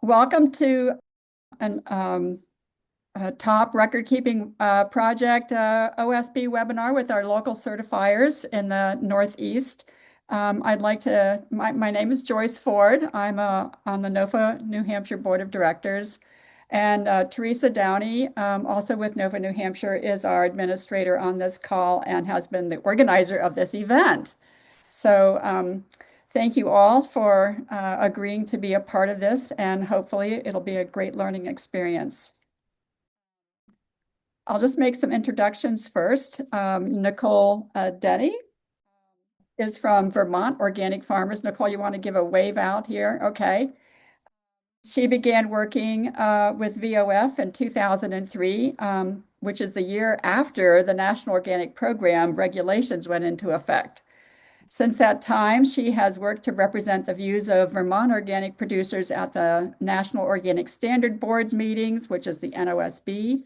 Welcome to a top record-keeping project OSB webinar with our local certifiers in the Northeast. My name is Joyce Ford. I'm on the NOFA New Hampshire Board of Directors. And Teresa Downey, also with NOFA New Hampshire, is our administrator on this call and has been the organizer of this event. So thank you all for agreeing to be a part of this, and hopefully it'll be a great learning experience. I'll just make some introductions first. Nicole Denny is from Vermont Organic Farmers. Nicole, you want to give a wave out here? Okay. She began working with VOF in 2003, which is the year after the National Organic Program regulations went into effect. Since that time, she has worked to represent the views of Vermont organic producers at the National Organic Standard Boards meetings, which is the NOSB,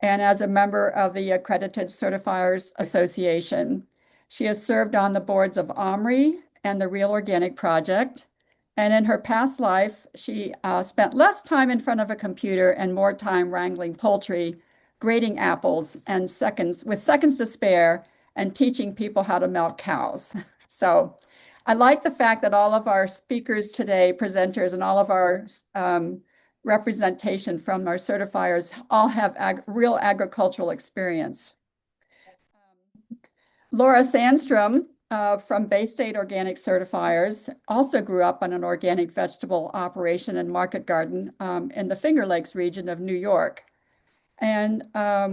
and as a member of the Accredited Certifiers Association. She has served on the boards of OMRI and the Real Organic Project. And in her past life, she spent less time in front of a computer and more time wrangling poultry, grading apples, and with seconds to spare, and teaching people how to milk cows. So I like the fact that all of our speakers today, presenters, and all of our representation from our certifiers all have real agricultural experience. Laura Sandstrom from Baystate Organic Certifiers also grew up on an organic vegetable operation and market garden in the Finger Lakes region of New York, and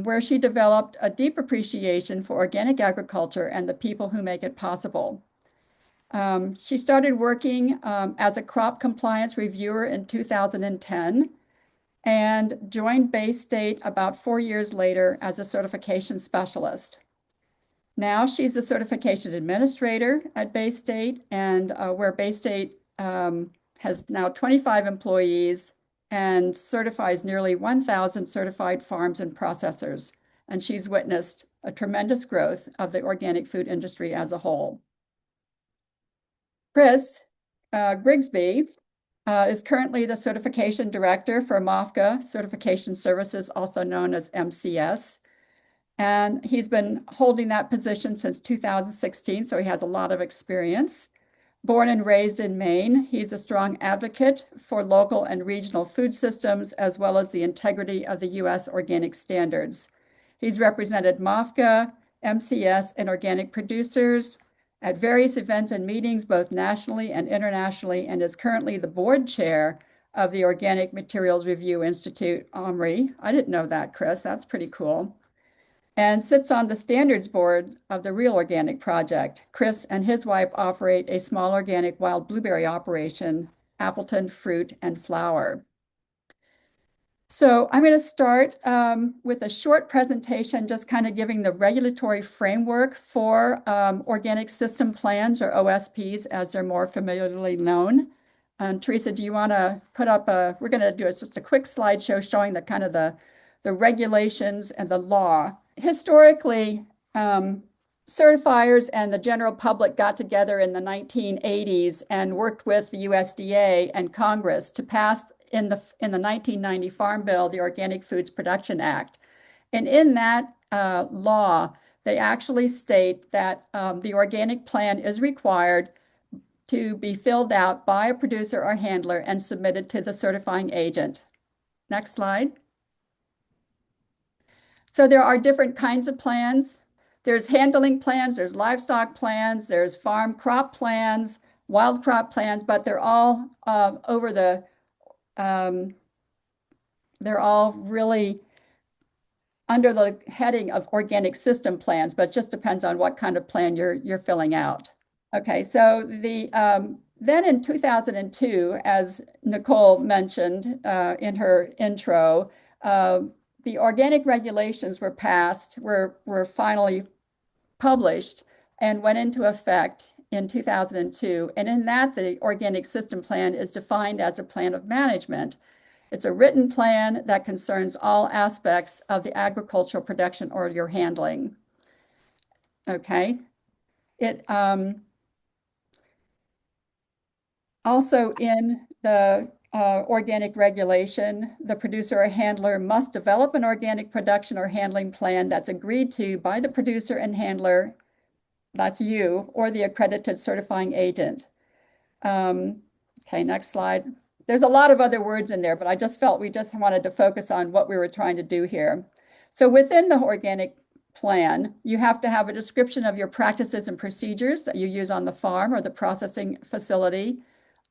where she developed a deep appreciation for organic agriculture and the people who make it possible. She started working as a crop compliance reviewer in 2010 and joined Baystate about 4 years later as a certification specialist. Now she's a certification administrator at Baystate, and where Baystate has now 25 employees and certifies nearly 1,000 certified farms and processors. And she's witnessed a tremendous growth of the organic food industry as a whole. Chris Grigsby is currently the certification director for MOFGA Certification Services, also known as MCS. And he's been holding that position since 2016, so he has a lot of experience. Born and raised in Maine, he's a strong advocate for local and regional food systems, as well as the integrity of the U.S. organic standards. He's represented MOFGA, MCS, and organic producers at various events and meetings, both nationally and internationally, and is currently the board chair of the Organic Materials Review Institute, OMRI. I didn't know that, Chris. That's pretty cool. And sits on the standards board of the Real Organic Project. Chris and his wife operate a small organic wild blueberry operation, Appleton Fruit and Flower. So I'm going to start with a short presentation, just kind of giving the regulatory framework for organic system plans, or OSPs, as they're more familiarly known. And Teresa, do you want to put up we're going to do just a quick slideshow showing the kind of the regulations and the law. Historically, certifiers and the general public got together in the 1980s and worked with the USDA and Congress to pass in the 1990 Farm Bill, the Organic Foods Production Act. And in that law, they actually state that the organic plan is required to be filled out by a producer or handler and submitted to the certifying agent. Next slide. So there are different kinds of plans. There's handling plans, there's livestock plans, there's farm crop plans, wild crop plans, but they're all they're all really under the heading of organic system plans, but it just depends on what kind of plan you're filling out. Okay, so then in 2002, as Nicole mentioned in her intro, the organic regulations were passed, were finally published and went into effect in 2002. And in that, the organic system plan is defined as a plan of management. It's a written plan that concerns all aspects of the agricultural production or your handling. Okay. It also in the organic regulation, the producer or handler must develop an organic production or handling plan that's agreed to by the producer and handler, that's you, or the accredited certifying agent. Okay, next slide. There's a lot of other words in there, but I just felt we just wanted to focus on what we were trying to do here. So within the organic plan, you have to have a description of your practices and procedures that you use on the farm or the processing facility,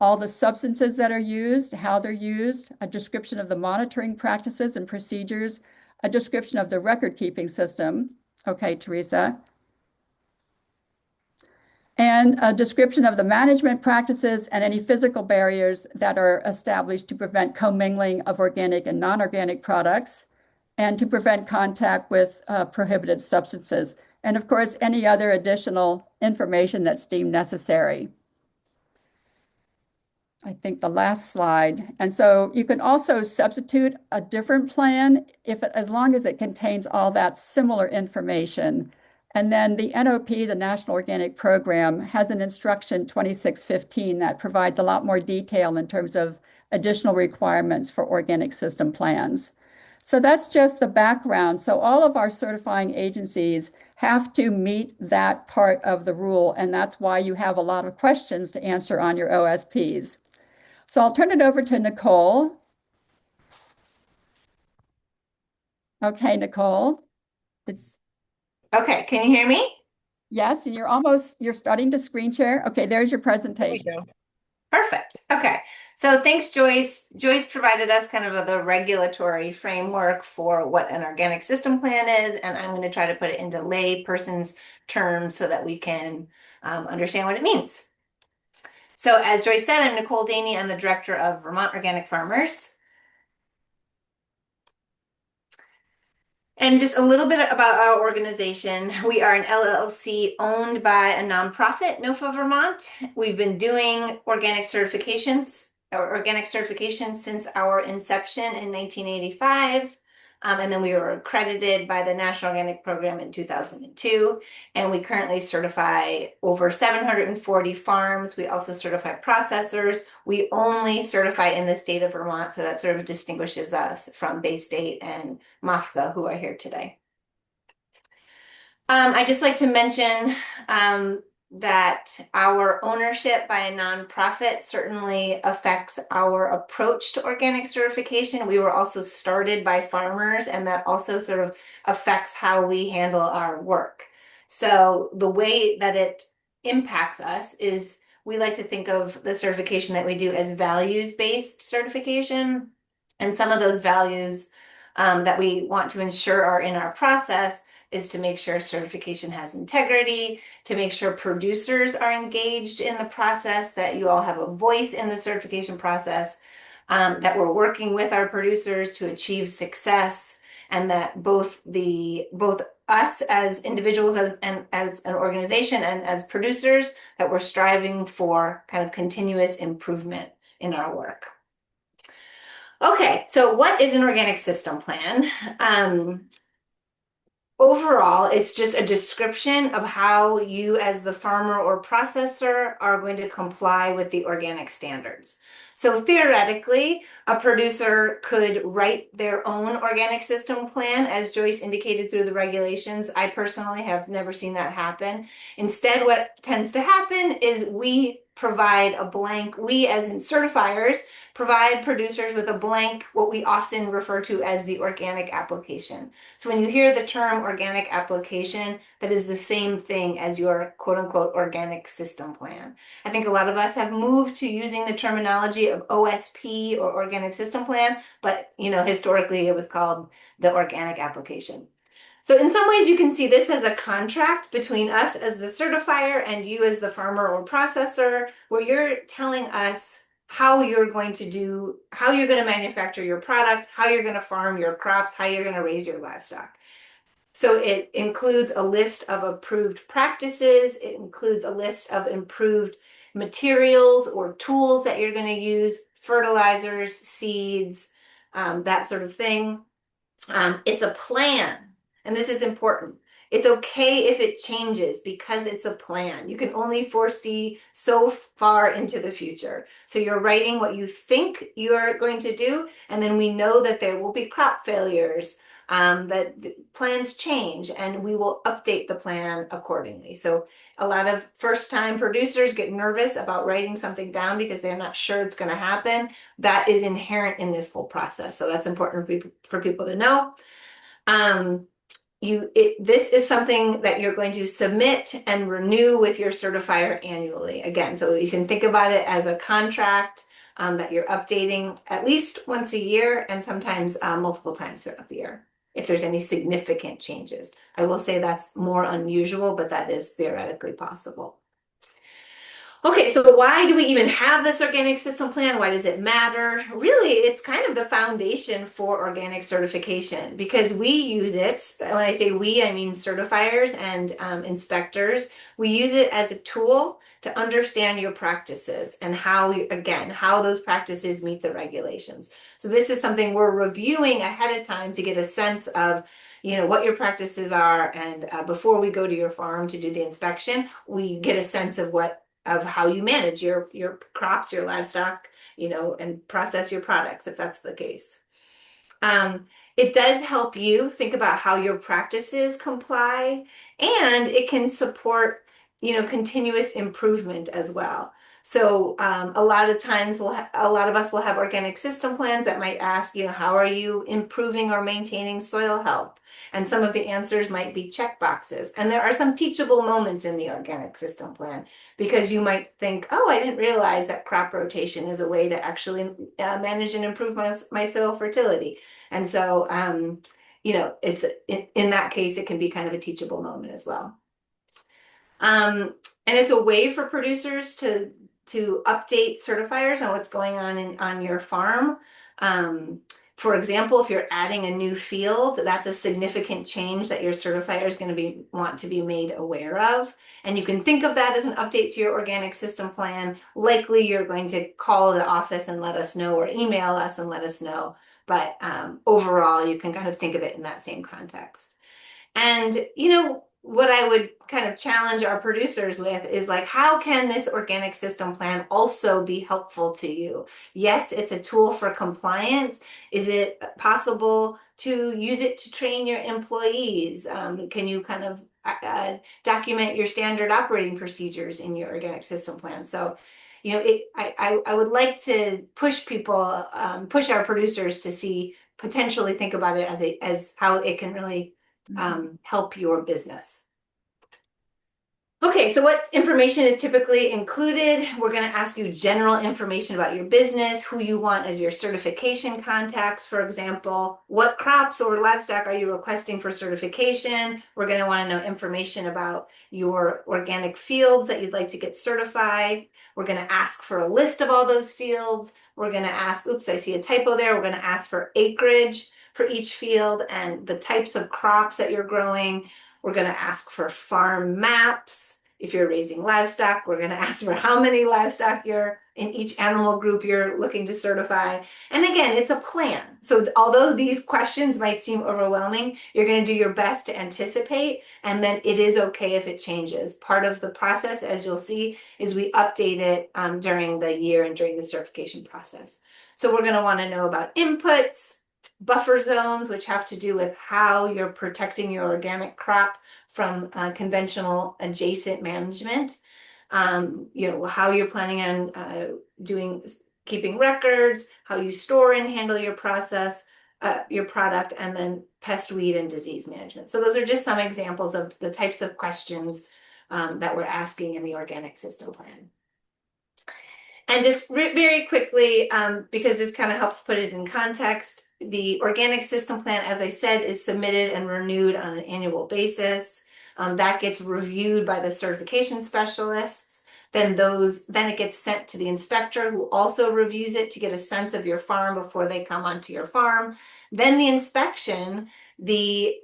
all the substances that are used, how they're used, a description of the monitoring practices and procedures, a description of the record-keeping system. Okay, Teresa. And a description of the management practices and any physical barriers that are established to prevent commingling of organic and non-organic products and to prevent contact with prohibited substances. And of course, any other additional information that's deemed necessary. I think the last slide. And so you can also substitute a different plan as long as it contains all that similar information. And then the NOP, the National Organic Program, has an instruction 2615 that provides a lot more detail in terms of additional requirements for organic system plans. So that's just the background. So all of our certifying agencies have to meet that part of the rule, and that's why you have a lot of questions to answer on your OSPs. So I'll turn it over to Nicole. Okay, Nicole. Okay, can you hear me? Yes, and you're starting to screen share. Okay, there's your presentation. There we go. Perfect. Okay. So thanks, Joyce. Joyce provided us kind of the regulatory framework for what an organic system plan is, and I'm going to try to put it into lay person's terms so that we can understand what it means. So as Joyce said, I'm Nicole Daney. I'm the director of Vermont Organic Farmers. And just a little bit about our organization. We are an LLC owned by a nonprofit, NOFA Vermont. We've been doing organic certification since our inception in 1985. And then we were accredited by the National Organic Program in 2002. And we currently certify over 740 farms. We also certify processors. We only certify in the state of Vermont, so that sort of distinguishes us from Baystate and MOFGA, who are here today. I'd just like to mention that our ownership by a nonprofit certainly affects our approach to organic certification. We were also started by farmers, and that also sort of affects how we handle our work. So the way that it impacts us is we like to think of the certification that we do as values-based certification. And some of those values that we want to ensure are in our process is to make sure certification has integrity, to make sure producers are engaged in the process, that you all have a voice in the certification process, that we're working with our producers to achieve success, and that both us as individuals and as an organization and as producers, that we're striving for kind of continuous improvement in our work. Okay, so what is an organic system plan? Overall, it's just a description of how you as the farmer or processor are going to comply with the organic standards. So theoretically, a producer could write their own organic system plan, as Joyce indicated through the regulations. I personally have never seen that happen. Instead, what tends to happen is we provide a blank, we as in certifiers, provide producers with a blank, what we often refer to as the organic application. So when you hear the term organic application, that is the same thing as your quote unquote organic system plan. I think a lot of us have moved to using the terminology of OSP or organic system plan, but historically it was called the organic application. So in some ways you can see this as a contract between us as the certifier and you as the farmer or processor, where you're telling us how you're going to manufacture your product, how you're going to farm your crops, how you're going to raise your livestock. So it includes a list of approved practices. It includes a list of improved materials or tools that you're going to use, fertilizers, seeds, that sort of thing. It's a plan, and this is important. It's okay if it changes because it's a plan. You can only foresee so far into the future. So you're writing what you think you're going to do, and then we know that there will be crop failures, that plans change, and we will update the plan accordingly. So a lot of first-time producers get nervous about writing something down because they're not sure it's going to happen. That is inherent in this whole process. So that's important for people to know. This is something that you're going to submit and renew with your certifier annually. Again, so you can think about it as a contract that you're updating at least once a year, and sometimes multiple times throughout the year if there's any significant changes. I will say that's more unusual, but that is theoretically possible. Okay, so why do we even have this organic system plan? Why does it matter? Really, it's kind of the foundation for organic certification because we use it. When I say we, I mean certifiers and inspectors. We use it as a tool to understand your practices and how those practices meet the regulations. So this is something we're reviewing ahead of time to get a sense of what your practices are, and before we go to your farm to do the inspection, we get a sense of how you manage your crops, your livestock, and process your products, if that's the case. It does help you think about how your practices comply, and it can support, continuous improvement as well. So a lot of times a lot of us will have organic system plans that might ask, how are you improving or maintaining soil health? And some of the answers might be check boxes. And there are some teachable moments in the organic system plan because you might think, oh, I didn't realize that crop rotation is a way to actually manage and improve my soil fertility. And so, it's in that case, it can be kind of a teachable moment as well. And it's a way for producers to update certifiers on what's going on your farm. For example, if you're adding a new field, that's a significant change that your certifier is going to want to be made aware of. And you can think of that as an update to your organic system plan. Likely you're going to call the office and let us know, or email us and let us know. But overall, you can kind of think of it in that same context. And, what I would kind of challenge our producers with is like, how can this organic system plan also be helpful to you? Yes, it's a tool for compliance. Is it possible to use it to train your employees? Can you kind of document your standard operating procedures in your organic system plan? So, I would like to push people, push our producers to potentially think about it as how it can really help your business. Okay, so what information is typically included? We're going to ask you general information about your business, who you want as your certification contacts, for example. What crops or livestock are you requesting for certification? We're going to want to know information about your organic fields that you'd like to get certified. We're going to ask for a list of all those fields. We're going to ask, oops, I see a typo there. We're going to ask for acreage for each field and the types of crops that you're growing. We're going to ask for farm maps. If you're raising livestock, we're going to ask for how many livestock you're in each animal group you're looking to certify. And again, it's a plan. So although these questions might seem overwhelming, you're going to do your best to anticipate, and then it is okay if it changes. Part of the process, as you'll see, is we update it during the year and during the certification process. So we're going to want to know about inputs, buffer zones, which have to do with how you're protecting your organic crop from conventional adjacent management. How you're planning on keeping records, how you store and handle your your product, and then pest, weed, and disease management. So those are just some examples of the types of questions that we're asking in the organic system plan. And just very quickly, because this kind of helps put it in context, the organic system plan, as I said, is submitted and renewed on an annual basis. That gets reviewed by the certification specialists. Then it gets sent to the inspector, who also reviews it to get a sense of your farm before they come onto your farm. Then the inspection, the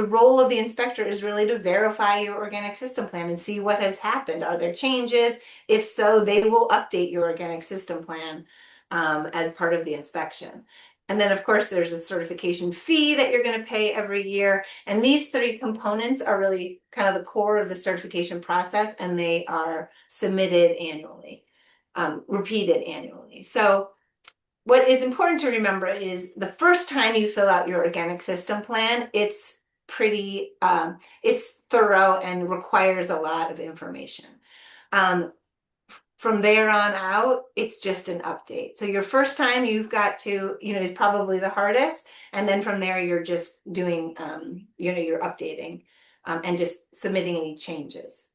role of the inspector is really to verify your organic system plan and see what has happened. Are there changes? If so, they will update your organic system plan as part of the inspection. And then, of course, there's a certification fee that you're going to pay every year. And these three components are really kind of the core of the certification process, and they are submitted annually, repeated annually. So what is important to remember is the first time you fill out your organic system plan, it's pretty, it's thorough and requires a lot of information. From there on out, it's just an update. So your first time you've got to, is probably the hardest. And then from there, you're just doing, you're updating and just submitting any changes.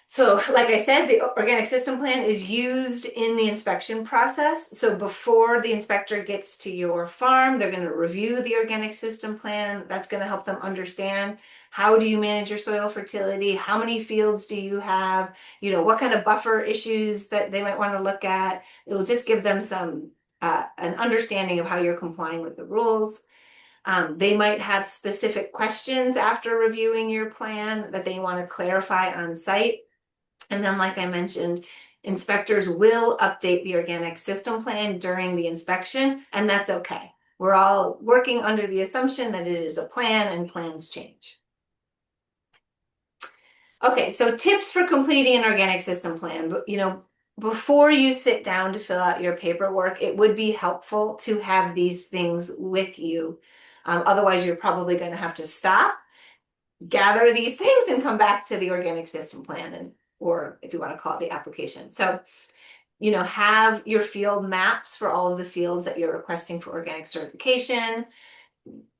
So like I said, the organic system plan is used in the inspection process. So before the inspector gets to your farm, they're going to review the organic system plan. That's going to help them understand, how do you manage your soil fertility? How many fields do you have? What kind of buffer issues that they might want to look at. It will just give them some an understanding of how you're complying with the rules. They might have specific questions after reviewing your plan that they want to clarify on site. And then, like I mentioned, inspectors will update the organic system plan during the inspection, and that's okay. We're all working under the assumption that it is a plan, and plans change. Okay, so tips for completing an organic system plan. Before you sit down to fill out your paperwork, it would be helpful to have these things with you. Otherwise, you're probably going to have to stop, gather these things, and come back to the organic system plan, or if you want to call it the application. So, have your field maps for all of the fields that you're requesting for organic certification.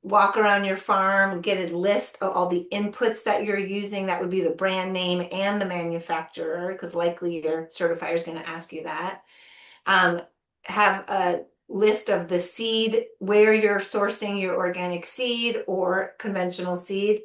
Walk around your farm, get a list of all the inputs that you're using. That would be the brand name and the manufacturer, because likely your certifier is going to ask you that. Have a list of the seed, where you're sourcing your organic seed or conventional seed.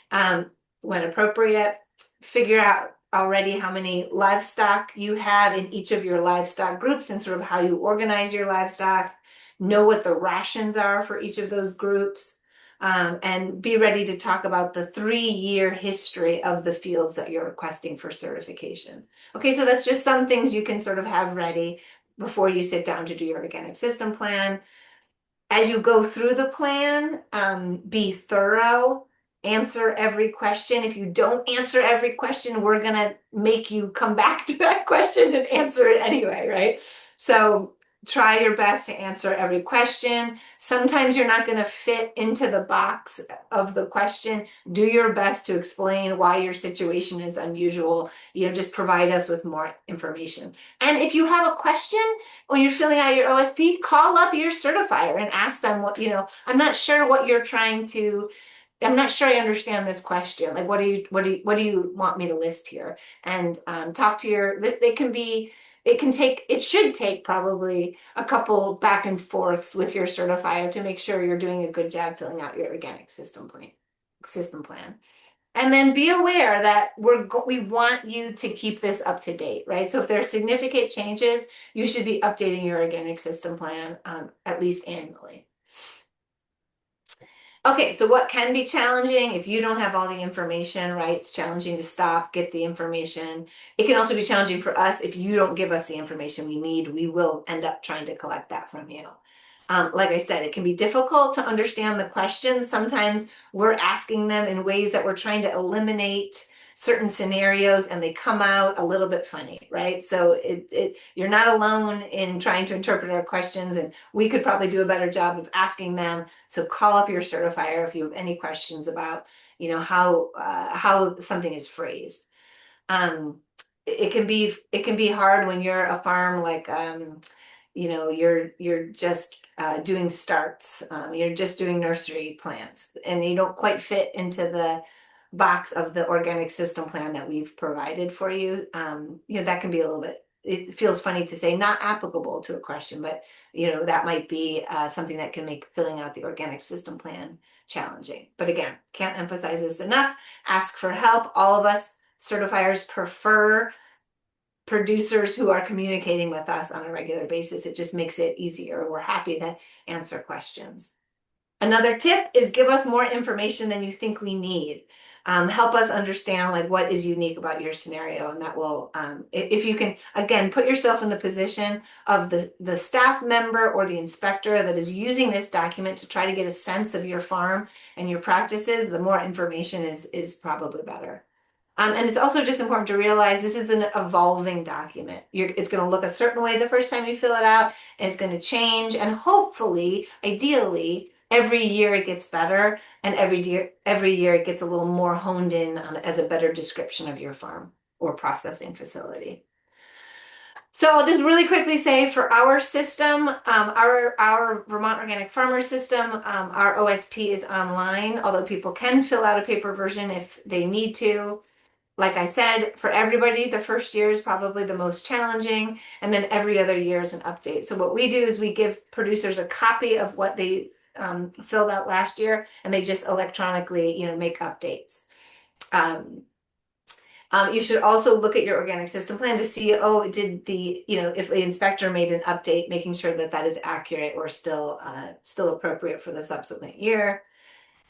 When appropriate, figure out already how many livestock you have in each of your livestock groups and sort of how you organize your livestock. Know what the rations are for each of those groups, and be ready to talk about the 3-year history of the fields that you're requesting for certification. Okay, so that's just some things you can sort of have ready before you sit down to do your organic system plan. As you go through the plan, be thorough. Answer every question. If you don't answer every question, we're going to make you come back to that question and answer it anyway, right? So try your best to answer every question. Sometimes you're not going to fit into the box of the question. Do your best to explain why your situation is unusual. Just provide us with more information. And if you have a question when you're filling out your OSP, call up your certifier and ask them I'm not sure what you're trying to, I'm not sure I understand this question. Like, what do you want me to list here? And talk to your, it should take probably a couple back and forths with your certifier to make sure you're doing a good job filling out your organic system plan. And then be aware that we want you to keep this up to date, right? So if there are significant changes, you should be updating your organic system plan at least annually. Okay, so what can be challenging if you don't have all the information, right? It's challenging to stop, get the information. It can also be challenging for us if you don't give us the information we need. We will end up trying to collect that from you. Like I said, it can be difficult to understand the questions. Sometimes we're asking them in ways that we're trying to eliminate certain scenarios, and they come out a little bit funny, right? So you're not alone in trying to interpret our questions, and we could probably do a better job of asking them. So call up your certifier if you have any questions about, how something is phrased. It can be hard when you're a farm like, you're just doing starts, you're just doing nursery plants, and you don't quite fit into the box of the organic system plan that we've provided for you. That can be a little bit, it feels funny to say not applicable to a question, but that might be something that can make filling out the organic system plan challenging. But again, can't emphasize this enough. Ask for help. All of us certifiers prefer producers who are communicating with us on a regular basis. It just makes it easier. We're happy to answer questions. Another tip is give us more information than you think we need. Help us understand like what is unique about your scenario, and that will, if you can, again, put yourself in the position of the staff member or the inspector that is using this document to try to get a sense of your farm and your practices, the more information is probably better. And it's also just important to realize this is an evolving document. It's going to look a certain way the first time you fill it out, and it's going to change. And hopefully, ideally, every year it gets better, and every year it gets a little more honed in on, as a better description of your farm or processing facility. So I'll just really quickly say for our system, our Vermont Organic Farmers system, our OSP is online, although people can fill out a paper version if they need to. Like I said, for everybody, the first year is probably the most challenging, and then every other year is an update. So what we do is we give producers a copy of what they filled out last year, and they just electronically, make updates. You should also look at your organic system plan to see, if the inspector made an update, making sure that that is accurate or still appropriate for the subsequent year.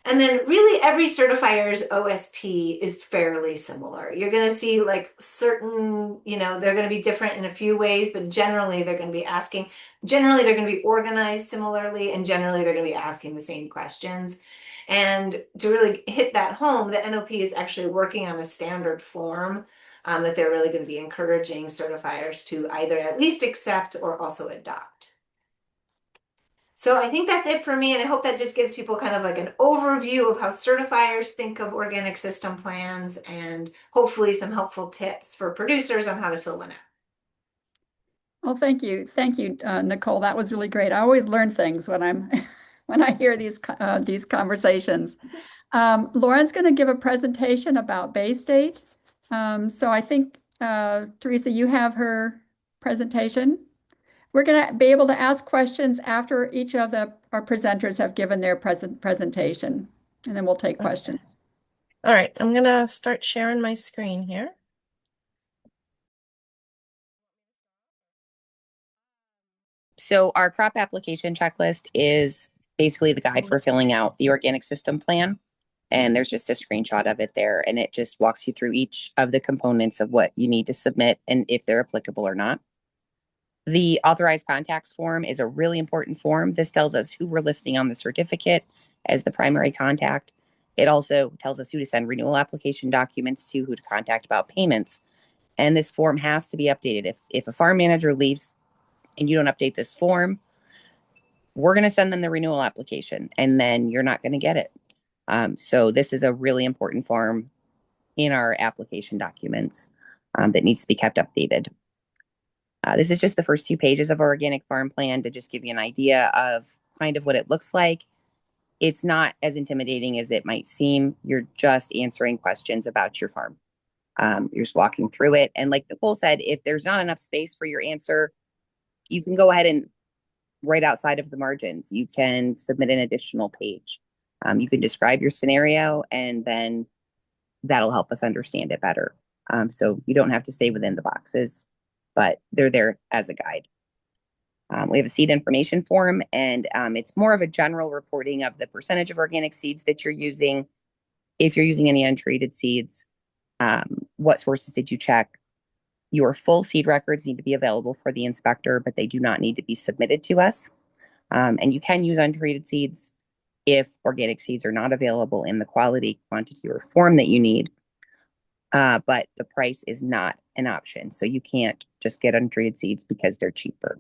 And then really every certifier's OSP is fairly similar. You're going to see like certain, they're going to be different in a few ways, but generally they're going to be organized similarly, and generally they're going to be asking the same questions. And to really hit that home, the NOP is actually working on a standard form that they're really going to be encouraging certifiers to either at least accept or also adopt. So I think that's it for me, and I hope that just gives people kind of like an overview of how certifiers think of organic system plans, and hopefully some helpful tips for producers on how to fill one out. Well, thank you. Thank you, Nicole. That was really great. I always learn things when I'm when I hear these conversations. Lauren's going to give a presentation about Baystate. So I think, Teresa, you have her presentation. We're going to be able to ask questions after each of our presenters have given their presentation, and then we'll take questions. All right, I'm going to start sharing my screen here. So our crop application checklist is basically the guide for filling out the organic system plan. And there's just a screenshot of it there. And it just walks you through each of the components of what you need to submit and if they're applicable or not. The authorized contacts form is a really important form. This tells us who we're listing on the certificate as the primary contact. It also tells us who to send renewal application documents to, who to contact about payments. And this form has to be updated. If a farm manager leaves and you don't update this form, we're going to send them the renewal application, and then you're not going to get it. So this is a really important form in our application documents that needs to be kept updated. This is just the first 2 pages of our organic farm plan to just give you an idea of kind of what it looks like. It's not as intimidating as it might seem. You're just answering questions about your farm. You're just walking through it. And like Nicole said, if there's not enough space for your answer, you can go ahead and write outside of the margins. You can submit an additional page. You can describe your scenario, and then that'll help us understand it better. So you don't have to stay within the boxes, but they're there as a guide. We have a seed information form, and it's more of a general reporting of the percentage of organic seeds that you're using. If you're using any untreated seeds, what sources did you check? Your full seed records need to be available for the inspector, but they do not need to be submitted to us. And you can use untreated seeds if organic seeds are not available in the quality, quantity, or form that you need. But the price is not an option. So you can't just get untreated seeds because they're cheaper.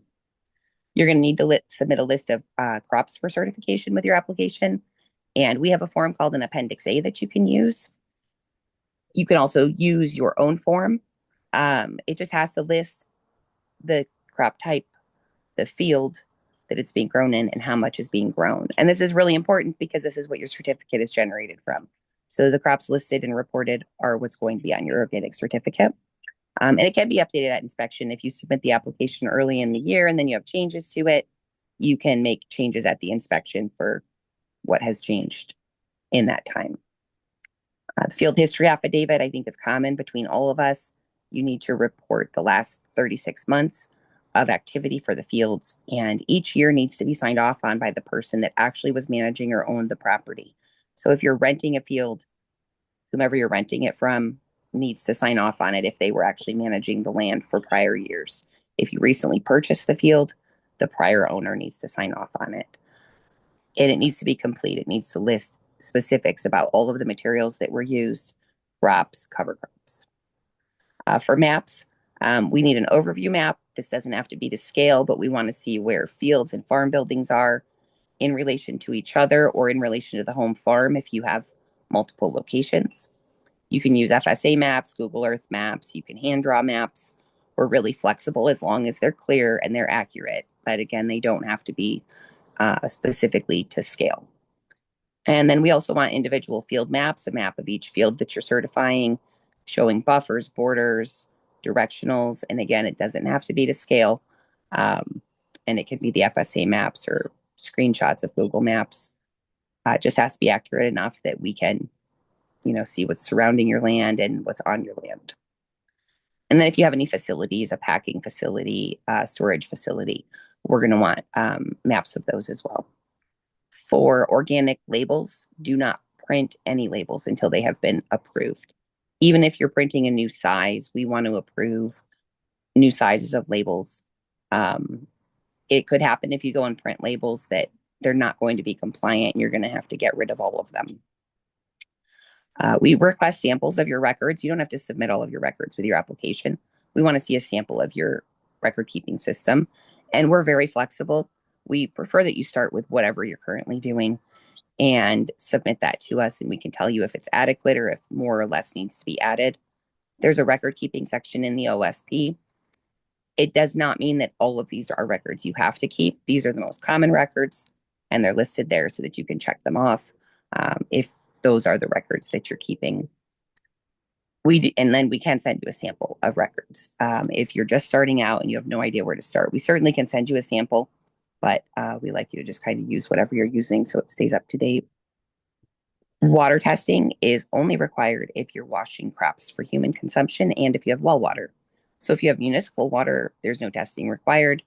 You're going to need to submit a list of crops for certification with your application. And we have a form called an Appendix A that you can use. You can also use your own form. It just has to list the crop type, the field that it's being grown in, and how much is being grown. And this is really important because this is what your certificate is generated from. So the crops listed and reported are what's going to be on your organic certificate. And it can be updated at inspection. If you submit the application early in the year and then you have changes to it, you can make changes at the inspection for what has changed in that time. The field history affidavit, I think, is common between all of us. You need to report the last 36 months of activity for the fields, and each year needs to be signed off on by the person that actually was managing or owned the property. So if you're renting a field, whomever you're renting it from needs to sign off on it if they were actually managing the land for prior years. If you recently purchased the field, the prior owner needs to sign off on it. And it needs to be complete. It needs to list specifics about all of the materials that were used, crops, cover crops. For maps, we need an overview map. This doesn't have to be to scale, but we want to see where fields and farm buildings are in relation to each other or in relation to the home farm if you have multiple locations. You can use FSA maps, Google Earth maps, you can hand draw maps. We're really flexible as long as they're clear and they're accurate. But again, they don't have to be specifically to scale. And then we also want individual field maps, a map of each field that you're certifying, showing buffers, borders, directionals. And again, it doesn't have to be to scale. And it can be the FSA maps or screenshots of Google Maps. It just has to be accurate enough that we can, see what's surrounding your land and what's on your land. And then if you have any facilities, a packing facility, storage facility, we're going to want maps of those as well. For organic labels, do not print any labels until they have been approved. Even if you're printing a new size, we want to approve new sizes of labels. It could happen if you go and print labels that they're not going to be compliant and you're going to have to get rid of all of them. We request samples of your records. You don't have to submit all of your records with your application. We want to see a sample of your record keeping system. And we're very flexible. We prefer that you start with whatever you're currently doing and submit that to us, and we can tell you if it's adequate or if more or less needs to be added. There's a record keeping section in the OSP. It does not mean that all of these are records you have to keep. These are the most common records, and they're listed there so that you can check them off if those are the records that you're keeping. And then we can send you a sample of records. If you're just starting out and you have no idea where to start, we certainly can send you a sample, but we like you to just kind of use whatever you're using so it stays up to date. Water testing is only required if you're washing crops for human consumption and if you have well water. So if you have municipal water, there's no testing required.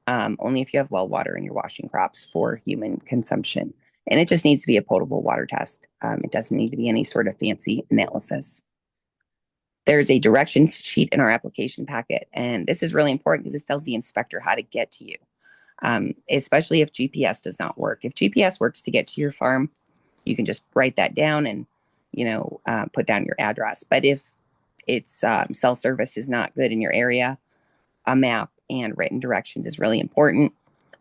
Only if you have well water and you're washing crops for human consumption. And it just needs to be a potable water test. It doesn't need to be any sort of fancy analysis. There's a directions sheet in our application packet. And this is really important because this tells the inspector how to get to you, especially if GPS does not work. If GPS works to get to your farm, you can just write that down and, put down your address. But if it's cell service is not good in your area, a map and written directions is really important.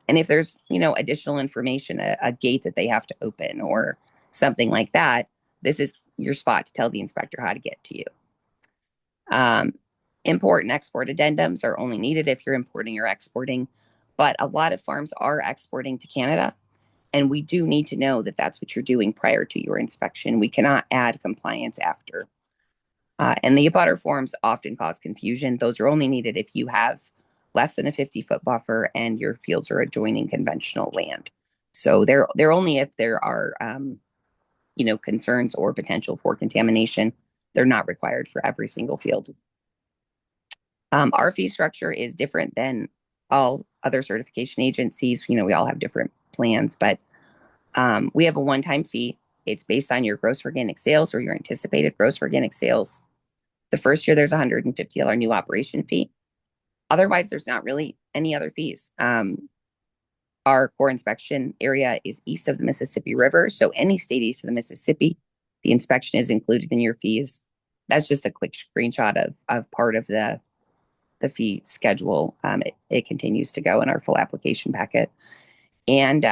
And if there's, additional information, a gate that they have to open or something like that, this is your spot to tell the inspector how to get to you. Import and export addendums are only needed if you're importing or exporting, but a lot of farms are exporting to Canada, and we do need to know that that's what you're doing prior to your inspection. We cannot add compliance after. And the abutter forms often cause confusion. Those are only needed if you have less than a 50-foot buffer and your fields are adjoining conventional land. So they're only if there are, concerns or potential for contamination. They're not required for every single field. Our fee structure is different than all other certification agencies. We all have different plans, but we have a one-time fee. It's based on your gross organic sales or your anticipated gross organic sales. The first year, there's a $150 new operation fee. Otherwise, there's not really any other fees. Our core inspection area is east of the Mississippi River. So any state east of the Mississippi, the inspection is included in your fees. That's just a quick screenshot of part of the fee schedule. It continues to go in our full application packet. And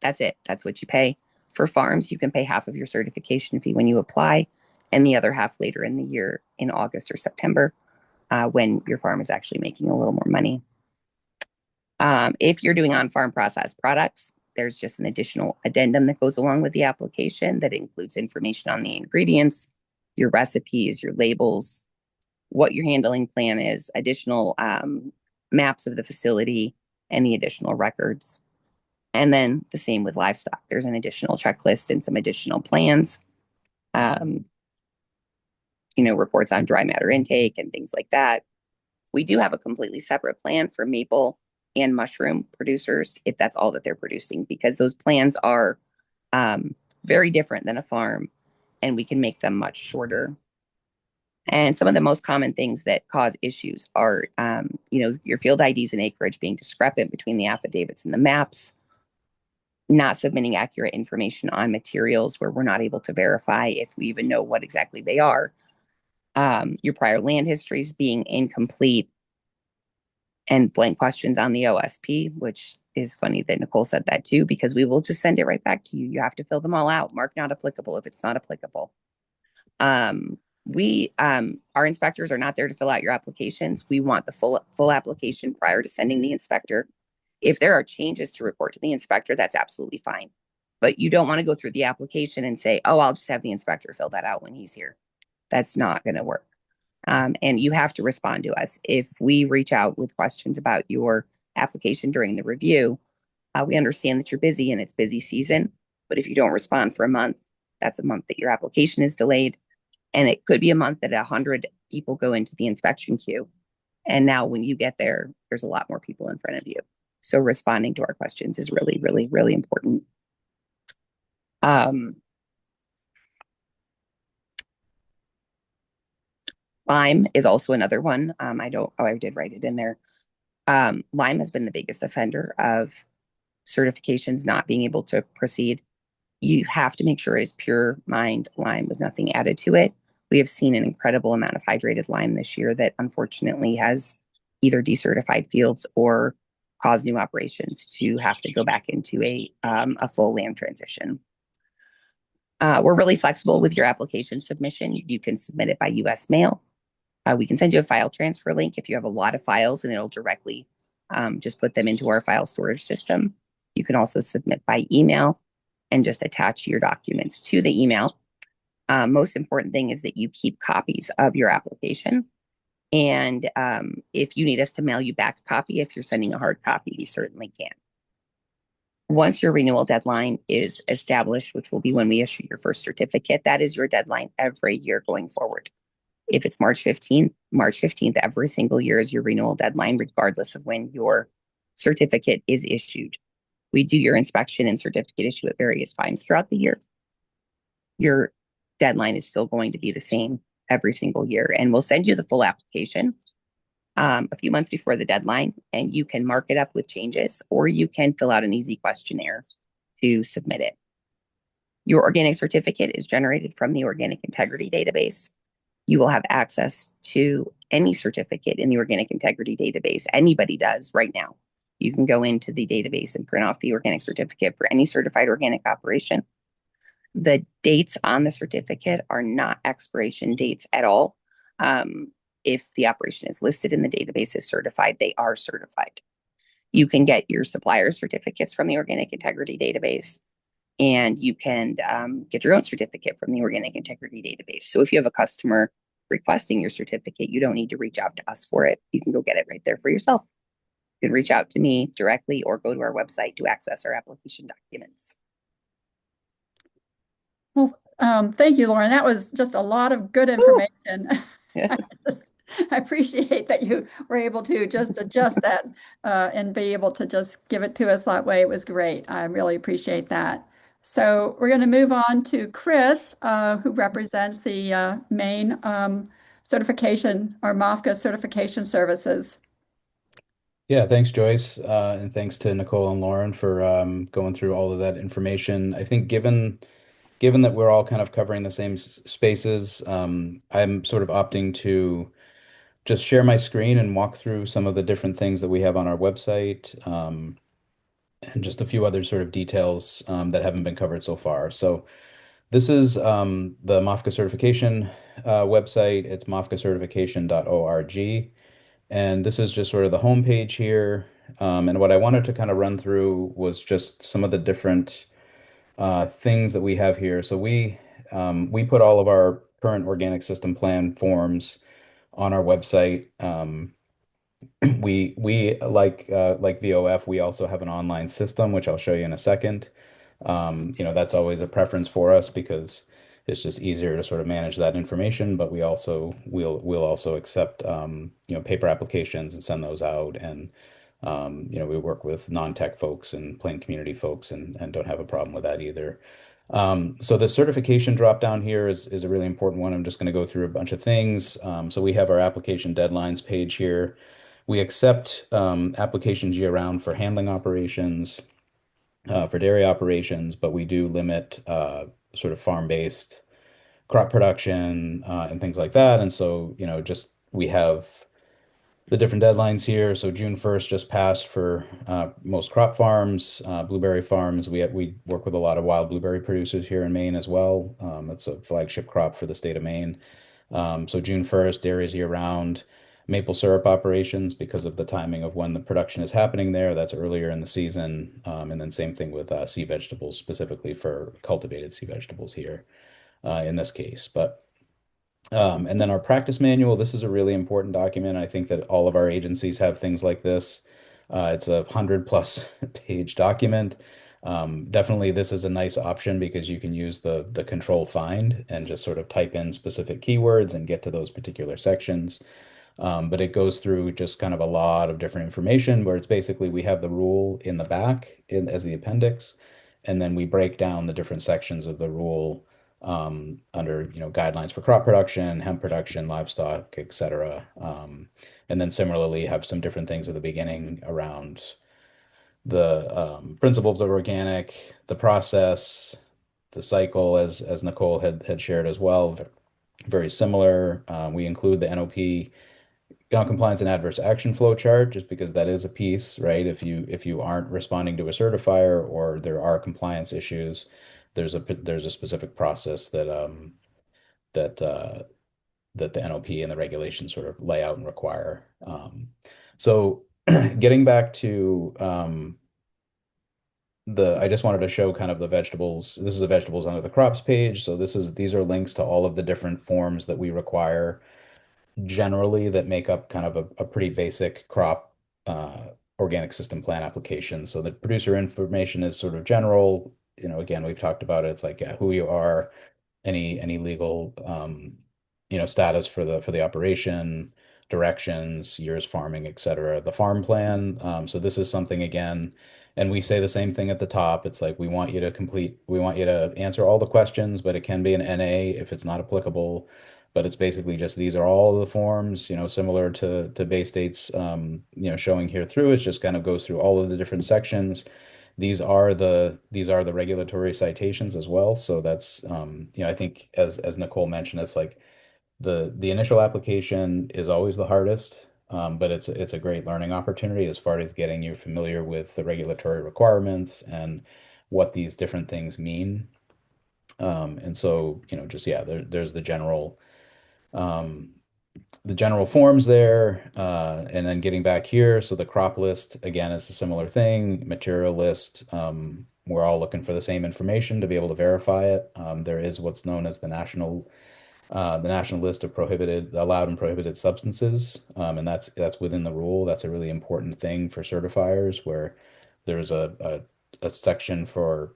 that's it. That's what you pay. For farms, you can pay half of your certification fee when you apply and the other half later in the year in August or September when your farm is actually making a little more money. If you're doing on-farm processed products, there's just an additional addendum that goes along with the application that includes information on the ingredients, your recipes, your labels, what your handling plan is, additional maps of the facility, any additional records. And then the same with livestock. There's an additional checklist and some additional plans, reports on dry matter intake and things like that. We do have a completely separate plan for maple and mushroom producers if that's all that they're producing, because those plans are very different than a farm, and we can make them much shorter. And some of the most common things that cause issues are, your field IDs and acreage being discrepant between the affidavits and the maps, not submitting accurate information on materials where we're not able to verify if we even know what exactly they are, your prior land histories being incomplete, and blank questions on the OSP, which is funny that Nicole said that too, because we will just send it right back to you. You have to fill them all out. Mark not applicable if it's not applicable. Our inspectors are not there to fill out your applications. We want the full application prior to sending the inspector. If there are changes to report to the inspector, that's absolutely fine. But you don't want to go through the application and say, oh, I'll just have the inspector fill that out when he's here. That's not going to work. And you have to respond to us. If we reach out with questions about your application during the review, we understand that you're busy and it's busy season. But if you don't respond for a month, that's a month that your application is delayed. And it could be a month that 100 people go into the inspection queue. And now when you get there, there's a lot more people in front of you. So responding to our questions is really, really, really important. Lyme is also another one. I did write it in there. Lyme has been the biggest offender of certifications not being able to proceed. You have to make sure it is pure mined lime with nothing added to it. We have seen an incredible amount of hydrated lime this year that unfortunately has either decertified fields or caused new operations to have to go back into a full land transition. We're really flexible with your application submission. You can submit it by US mail. We can send you a file transfer link if you have a lot of files, and it'll directly just put them into our file storage system. You can also submit by email and just attach your documents to the email. Most important thing is that you keep copies of your application. And if you need us to mail you back a copy, if you're sending a hard copy, we certainly can. Once your renewal deadline is established, which will be when we issue your first certificate, that is your deadline every year going forward. If it's March 15th every single year is your renewal deadline, regardless of when your certificate is issued. We do your inspection and certificate issue at various times throughout the year. Your deadline is still going to be the same every single year, and we'll send you the full application a few months before the deadline, and you can mark it up with changes, or you can fill out an easy questionnaire to submit it. Your organic certificate is generated from the Organic Integrity Database. You will have access to any certificate in the Organic Integrity Database. Anybody does right now. You can go into the database and print off the organic certificate for any certified organic operation. The dates on the certificate are not expiration dates at all. If the operation is listed in the database as certified, they are certified. You can get your supplier certificates from the Organic Integrity Database, and you can get your own certificate from the Organic Integrity Database. So if you have a customer requesting your certificate, you don't need to reach out to us for it. You can go get it right there for yourself. You can reach out to me directly or go to our website to access our application documents. Well, thank you, Lauren. That was just a lot of good information. I appreciate that you were able to just adjust that and be able to just give it to us that way. It was great. I really appreciate that. So we're going to move on to Chris, who represents the Maine certification or MOFGA Certification Services. Yeah, thanks, Joyce. And thanks to Nicole and Lauren for going through all of that information. I think given that we're all kind of covering the same spaces, I'm sort of opting to just share my screen and walk through some of the different things that we have on our website, and just a few other sort of details that haven't been covered so far. So this is the MOFGA certification website. It's mofgacertification.org. And this is just sort of the homepage here. And what I wanted to kind of run through was just some of the different things that we have here. So we put all of our current organic system plan forms on our website. We like VOF, we also have an online system, which I'll show you in a second. That's always a preference for us because It's just easier to sort of manage that information, but we'll also accept paper applications and send those out. And we work with non-tech folks and plain community folks and don't have a problem with that either. So the certification drop down here is a really important one. I'm just going to go through a bunch of things. So we have our application deadlines page here. We accept applications year round for handling operations, for dairy operations, but we do limit sort of farm-based crop production and things like that. And so, just we have the different deadlines here. So June 1st just passed for most crop farms, blueberry farms. We work with a lot of wild blueberry producers here in Maine as well. It's a flagship crop for the state of Maine. So June 1st, dairies year round. Maple syrup operations, because of the timing of when the production is happening there, that's earlier in the season. And then same thing with sea vegetables, specifically for cultivated sea vegetables here in this case. And then our practice manual, this is a really important document. I think that all of our agencies have things like this. It's a 100+ page document. Definitely this is a nice option because you can use the control find and just sort of type in specific keywords and get to those particular sections. But it goes through just kind of a lot of different information where it's basically we have the rule in the back as the appendix, and then we break down the different sections of the rule under guidelines for crop production, hemp production, livestock, etc. And then similarly have some different things at the beginning around the principles of organic, the process, the cycle, as Nicole had shared as well. Very similar. We include the NOP non-compliance and adverse action flow chart, just because that is a piece, right? If you aren't responding to a certifier or there are compliance issues, there's a specific process that that the NOP and the regulations sort of lay out and require. So getting back to I just wanted to show kind of the vegetables. This is the vegetables under the crops page. So these are links to all of the different forms that we require generally that make up kind of a pretty basic crop organic system plan application. So the producer information is sort of general. Again, we've talked about it. It's like who you are, any legal status for the operation, directions, years farming, etc. The farm plan. So this is something again, and we say the same thing at the top. It's like we want you to answer all the questions, but it can be an NA if it's not applicable. But it's basically just these are all the forms, similar to Baystate's, showing here through. It just kind of goes through all of the different sections. These are the regulatory citations as well. So that's I think as Nicole mentioned, it's like the initial application is always the hardest, but it's a great learning opportunity as far as getting you familiar with the regulatory requirements and what these different things mean. And so just there's the general forms there, and then getting back here. So the crop list, again, is a similar thing. Material list, we're all looking for the same information to be able to verify it. There is what's known as the national list of allowed and prohibited substances, and that's within the rule. That's a really important thing for certifiers, where there's a section for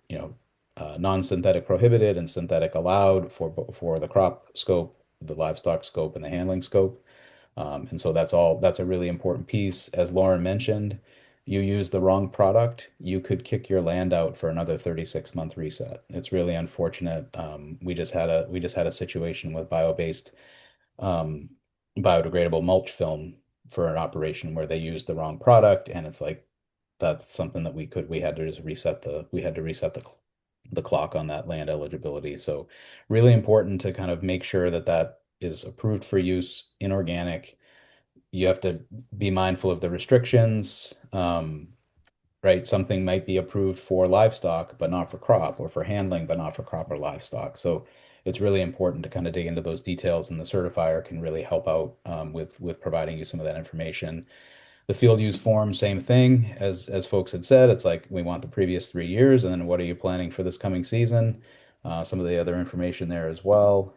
non-synthetic prohibited and synthetic allowed for the crop scope, the livestock scope, and the handling scope. And so that's a really important piece. As Lauren mentioned, you use the wrong product, you could kick your land out for another 36-month reset. It's really unfortunate. We just had a situation with bio-based biodegradable mulch film for an operation where they used the wrong product, and it's like that's something that we had to just reset the clock on that land eligibility. So really important to kind of make sure that is approved for use in organic. You have to be mindful of the restrictions, right? Something might be approved for livestock, but not for crop, or for handling, but not for crop or livestock. So it's really important to kind of dig into those details, and the certifier can really help out with providing you some of that information. The field use form, same thing as folks had said. It's like we want the previous 3 years, and then what are you planning for this coming season? Some of the other information there as well.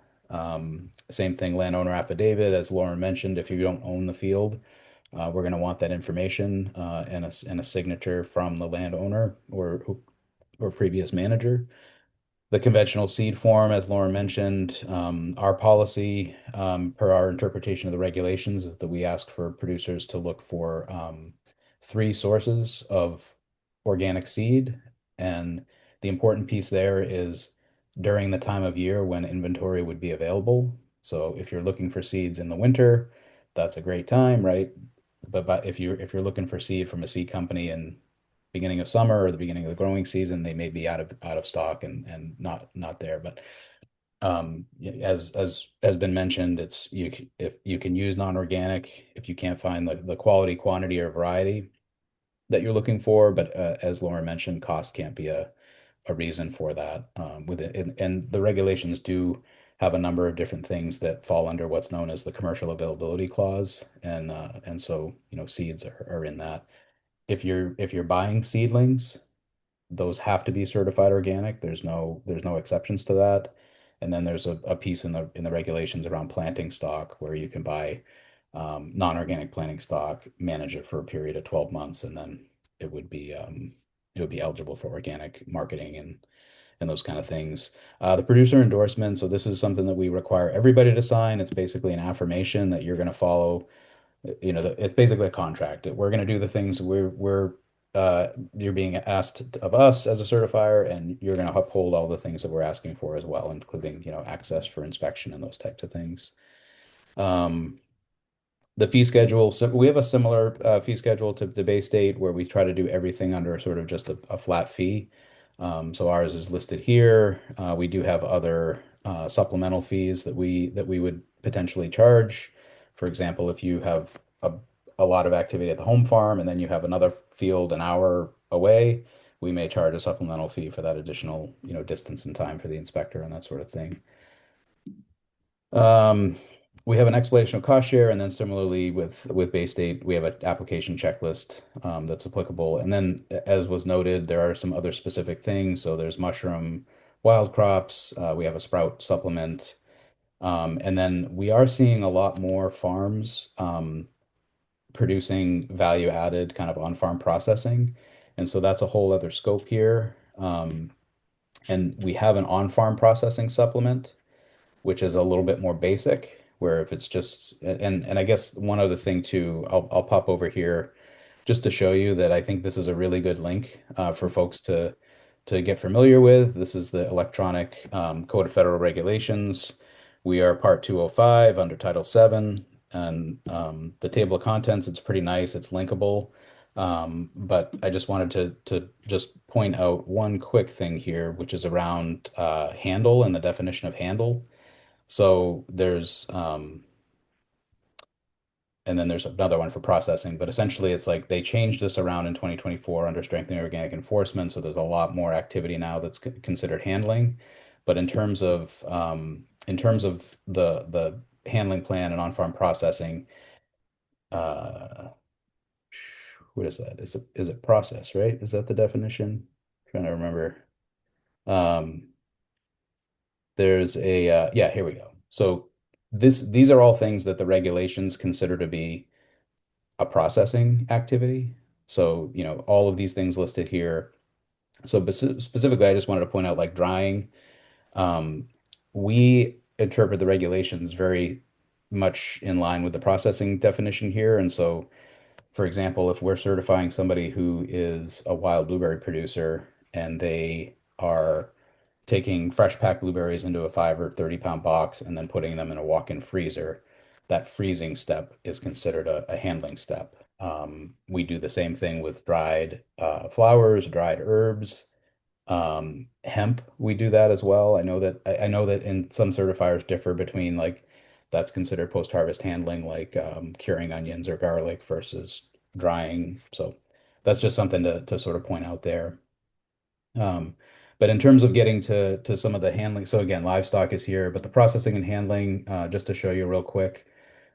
Same thing, landowner affidavit, as Lauren mentioned. If you don't own the field, we're going to want that information and a signature from the landowner or previous manager. the conventional seed form, as Lauren mentioned. Our policy, per our interpretation of the regulations, is that we ask for producers to look for 3 sources of organic seed. And the important piece there is during the time of year when inventory would be available. So if you're looking for seeds in the winter, that's a great time, right? But if you're looking for seed from a seed company in beginning of summer or the beginning of the growing season, they may be out of stock and not there. But as has been mentioned, if you can use non-organic if you can't find the quality, quantity, or variety that you're looking for. But as Lauren mentioned, cost can't be a reason for that. With it, and the regulations do have a number of different things that fall under what's known as the commercial availability clause, and so seeds are in that. If you're buying seedlings, those have to be certified organic. There's no exceptions to that. And then there's a piece in the regulations around planting stock where you can buy non-organic planting stock, manage it for a period of 12 months, and then it would be eligible for organic marketing and those kind of things. The producer endorsement. So this is something that we require everybody to sign. It's basically an affirmation that you're going to follow. It's basically a contract. We're going to do the things you're being asked of us as a certifier, and you're going to uphold all the things that we're asking for as well, including, access for inspection and those types of things. The fee schedule. So we have a similar fee schedule to the Baystate where we try to do everything under sort of just a flat fee. So ours is listed here. We do have other supplemental fees that we would potentially charge. For example, if you have a lot of activity at the home farm and then you have another field an hour away, we may charge a supplemental fee for that additional, distance and time for the inspector and that sort of thing. We have an explanation of cost share, and then similarly with Baystate, we have an application checklist that's applicable. And then, as was noted, there are some other specific things. So there's mushroom, wild crops. We have a sprout supplement, and then we are seeing a lot more farms producing value added kind of on-farm processing, and so that's a whole other scope here. And we have an on-farm processing supplement, which is a little bit more basic, where if it's just, and I guess one other thing too, I'll pop over here just to show you that I think this is a really good link for folks to get familiar with. This is the electronic Code of Federal Regulations. We are Part 205 under Title 7, and the table of contents, it's pretty nice. It's linkable. But I just wanted to just point out one quick thing here, which is around handle and the definition of handle. So and then there's another one for processing, but essentially it's like they changed this around in 2024 under strengthening organic enforcement. So there's a lot more activity now that's considered handling. But in terms of the handling plan and on-farm processing, uh, what is that? Is it process, right? Is that the definition? Trying to remember. Um, there's yeah, here we go. So these are all things that the regulations consider to be a processing activity. So, all of these things listed here. So specifically, I just wanted to point out like drying. We interpret the regulations very much in line with the processing definition here. And so, for example, if we're certifying somebody who is a wild blueberry producer and they are taking fresh packed blueberries into a 5 or 30-pound box and then putting them in a walk-in freezer, that freezing step is considered a handling step. We do the same thing with dried flowers, dried herbs, hemp. We do that as well. I know that in some certifiers differ between like that's considered post-harvest handling, like curing onions or garlic versus drying. So that's just something to sort of point out there. Um, but in terms of getting to some of the handling, so again, livestock is here, but the processing and handling, just to show you real quick,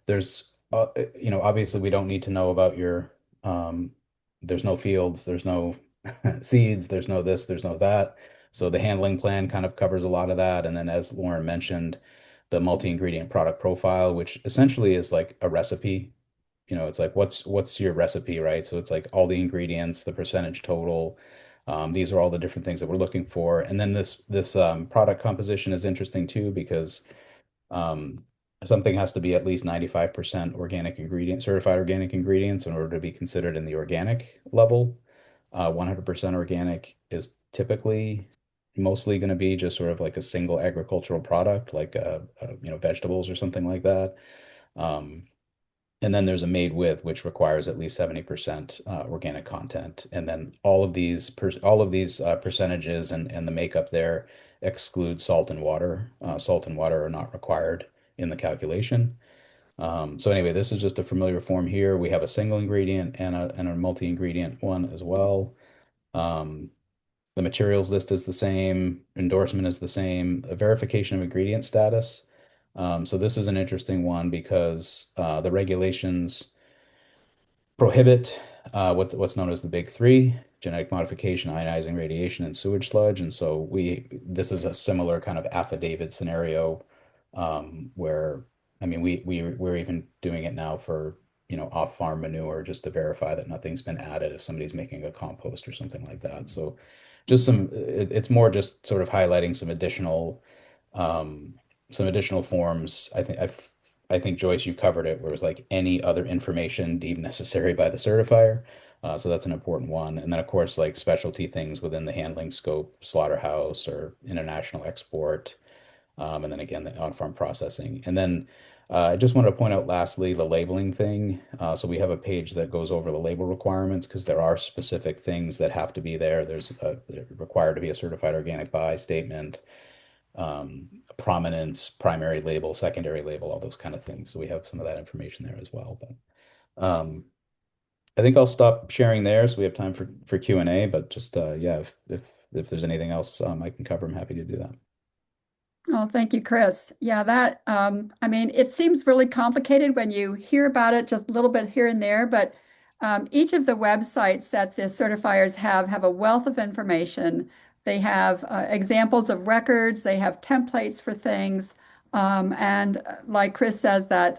there's, obviously we don't need to know about um, there's no fields, there's no seeds, there's no this, there's no that. So the handling plan kind of covers a lot of that. And then as Lauren mentioned, the multi-ingredient product profile, which essentially is like a recipe. It's like what's your recipe, right? So it's like all the ingredients, the percentage total, These are all the different things that we're looking for. And then this product composition is interesting too because um, something has to be at least 95% organic ingredient, certified organic ingredients in order to be considered in the organic level. 100% organic is typically mostly going to be just sort of like a single agricultural product, like vegetables or something like that. Um, and then there's a made with, which requires at least 70% organic content. And then all of these percentages and the makeup there exclude salt and water. Salt and water are not required in the calculation. So anyway, this is just a familiar form here. We have a single ingredient and a multi-ingredient one as well. Um, the materials list is the same, endorsement is the same, a verification of ingredient status. So this is an interesting one because the regulations prohibit what's known as the big three: genetic modification, ionizing radiation, and sewage sludge. And so this is a similar kind of affidavit scenario where, I mean, we're even doing it now for, off-farm manure just to verify that nothing's been added if somebody's making a compost or something like that. So just it's more just sort of highlighting um, some additional forms. I think Joyce, you covered it, where it was like any other information deemed necessary by the certifier. So that's an important one. And then of course, like specialty things within the handling scope, slaughterhouse or international export. And then again, the on-farm processing. And then I just wanted to point out lastly, the labeling thing. So we have a page that goes over the label requirements because there are specific things that have to be there. They're required to be a certified organic buy statement, prominence, primary label, secondary label, all those kind of things. So we have some of that information there as well. But I think I'll stop sharing there so we have time for Q&A. But just yeah, if there's anything else I can cover, I'm happy to do that. Oh, thank you, Chris. Yeah, I mean, it seems really complicated when you hear about it just a little bit here and there, but each of the websites that the certifiers have a wealth of information. They have examples of records, they have templates for things, and like Chris says, that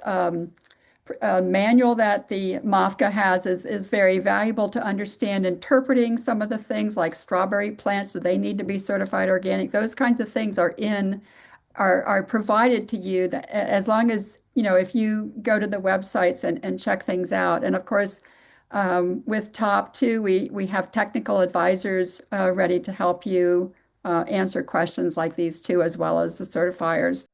manual that the MOFGA has is very valuable to understand interpreting some of the things like strawberry plants. Do they need to be certified organic? Those kinds of things are provided to you that as long as, if you go to the websites and check things out. And of course, with TOP too, we have technical advisors ready to help you answer questions like these too, as well as the certifiers.